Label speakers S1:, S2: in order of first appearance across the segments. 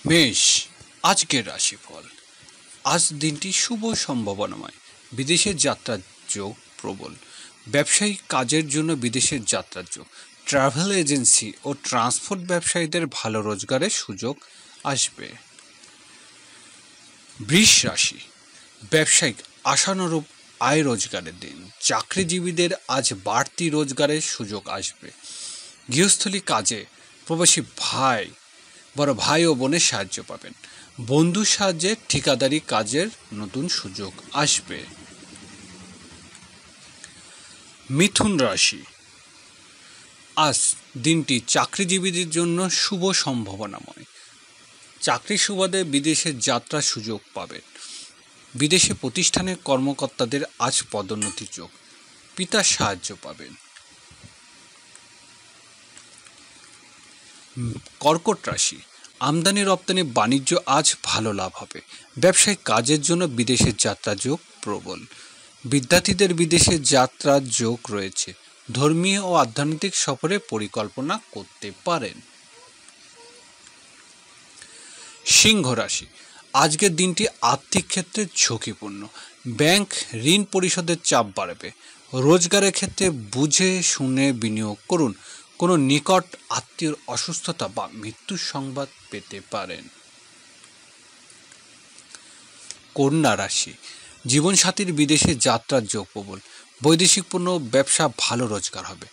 S1: মেষ, আজকের রাশিফল। আজ দিনটি শুভ সম্ভাবনাময়। বিদেশের যাত্রার যোগ প্রবল। ব্যবসায়িক কাজের জন্য বিদেশের যাত্রার যোগ। ট্রাভেল এজেন্সি ও ট্রান্সপোর্ট ব্যবসায়ীদের ভালো রোজগারের সুযোগ আসবে। বৃষ রাশি, ব্যবসায়িক আশানুরূপ আয় রোজগারের দিন। চাকরিজীবীদের আজ বাড়তি রোজগারের সুযোগ আসবে। গৃহস্থলী কাজে প্রবাসী বড় ভাই ও বোনের সাহায্য পাবেন। বন্ধুর সাহায্যে ঠিকাদারি কাজের নতুন সুযোগ আসবে। মিথুন রাশি, আজ দিনটি চাকরিজীবীদের জন্য শুভ সম্ভাবনাময়। চাকরি সুবাদে বিদেশে যাত্রার সুযোগ পাবেন। বিদেশে প্রতিষ্ঠানের কর্মকর্তাদের আজ পদোন্নতির যোগ। পিতার সাহায্য পাবেন। কর্কট রাশি, আমদানি রপ্তানি বাণিজ্য আজ ভালো লাভ হবে। ব্যবসায়িক কাজের জন্য বিদেশের যাত্রা যোগ প্রবল। বিদ্যার্থীদের বিদেশে যাত্রার যোগ রয়েছে। ধর্মীয় ও আধ্যাত্মিক সফরে পরিকল্পনা করতে পারেন। সিংহ রাশি, আজকের দিনটি আর্থিক ক্ষেত্রে ঝুঁকিপূর্ণ। ব্যাংক ঋণ পরিশোধের চাপ বাড়বে। রোজগারের ক্ষেত্রে বুঝে শুনে বিনিয়োগ করুন। কোনো নিকট আত্মীয়র অসুস্থতা বা মৃত্যুর সংবাদ পেতে পারেন। কন্যা রাশি, জীবনসাথীর বিদেশে যাত্রার যোগ প্রবল। বৈদেশিক পণ্য ব্যবসা ভালো রোজগার হবে।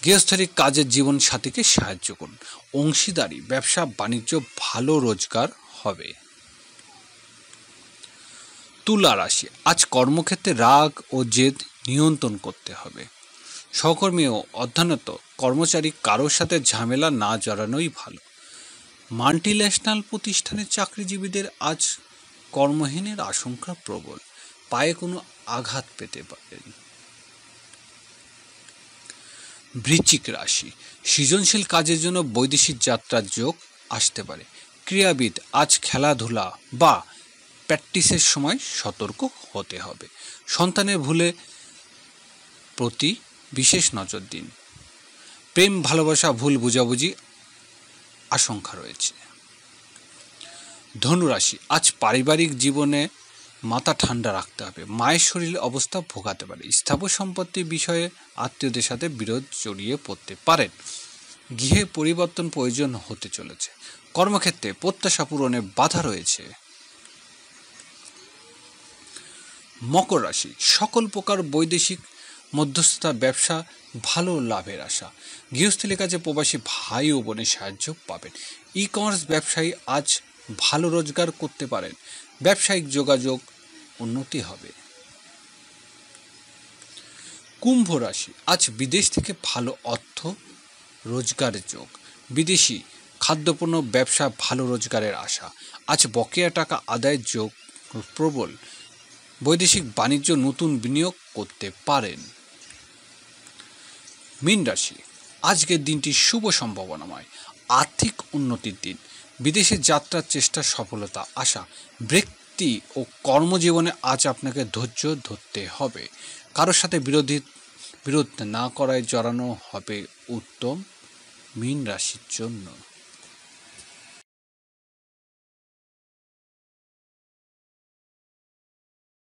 S1: গৃহস্থলিক কাজের জীবনসাথীকে সাহায্য করুন। অংশীদারি ব্যবসা বাণিজ্য ভালো রোজগার হবে। তুলা রাশি, আজ কর্মক্ষেত্রে রাগ ও জেদ নিয়ন্ত্রণ করতে হবে। সহকর্মী ও অধ্যয়নরত কর্মচারী কারোর সাথে ঝামেলা না জড়ানোই ভালো। মাল্টিন্যাশনাল প্রতিষ্ঠানের চাকরিজীবীদের আজ কর্মহীনের আশঙ্কা প্রবল। পায়ে কোনো আঘাত পেতে পারেন। বৃশ্চিক রাশি, সৃজনশীল কাজের জন্য বৈদেশিক যাত্রার যোগ আসতে পারে। ক্রীড়াবিদ আজ খেলাধুলা বা প্র্যাকটিসের সময় সতর্ক হতে হবে। সন্তানের ভুলে প্রতি বিশেষ নজর দিন। প্রেম ভালোবাসা ভুল বুঝাবুঝি আশঙ্কা রয়েছে। ধনুরাশি, আজ পারিবারিক জীবনে মাথা ঠান্ডা রাখতে হবে। মায়ের শরীরের অবস্থা ভোগাতে পারে। স্থাবর সম্পত্তি বিষয়ে আত্মীয়দের সাথে বিরোধ জড়িয়ে পড়তে পারেন। গৃহে পরিবর্তন প্রয়োজন হতে চলেছে। কর্মক্ষেত্রে প্রত্যাশা পূরণে বাধা রয়েছে। মকর রাশি, সকল প্রকার বৈদেশিক মধ্যস্থতা ব্যবসা ভালো লাভের আশা। গৃহস্থলী কাজে প্রবাসী ভাই ও বোনের সাহায্য পাবেন। ই কমার্স ব্যবসায়ী আজ ভালো রোজগার করতে পারেন। ব্যবসায়িক যোগাযোগ উন্নতি হবে। কুম্ভ রাশি, আজ বিদেশ থেকে ভালো অর্থ রোজগারের যোগ। বিদেশি খাদ্যপণ্য ব্যবসা ভালো রোজগারের আশা। আজ বকেয়া টাকা আদায়ের যোগ প্রবল। বৈদেশিক বাণিজ্য নতুন বিনিয়োগ করতে পারেন। মীন রাশি, আজকের দিনটি শুভ সম্ভাবনাময়। আর্থিক উন্নতির দিন। বিদেশে যাত্রার চেষ্টা সফলতা আশা। ব্যক্তি ও কর্মজীবনে আজ আপনাকে ধৈর্য ধরতে হবে। কারোর সাথে বিরোধ না করায় জড়ানো হবে উত্তম মীন রাশির জন্য।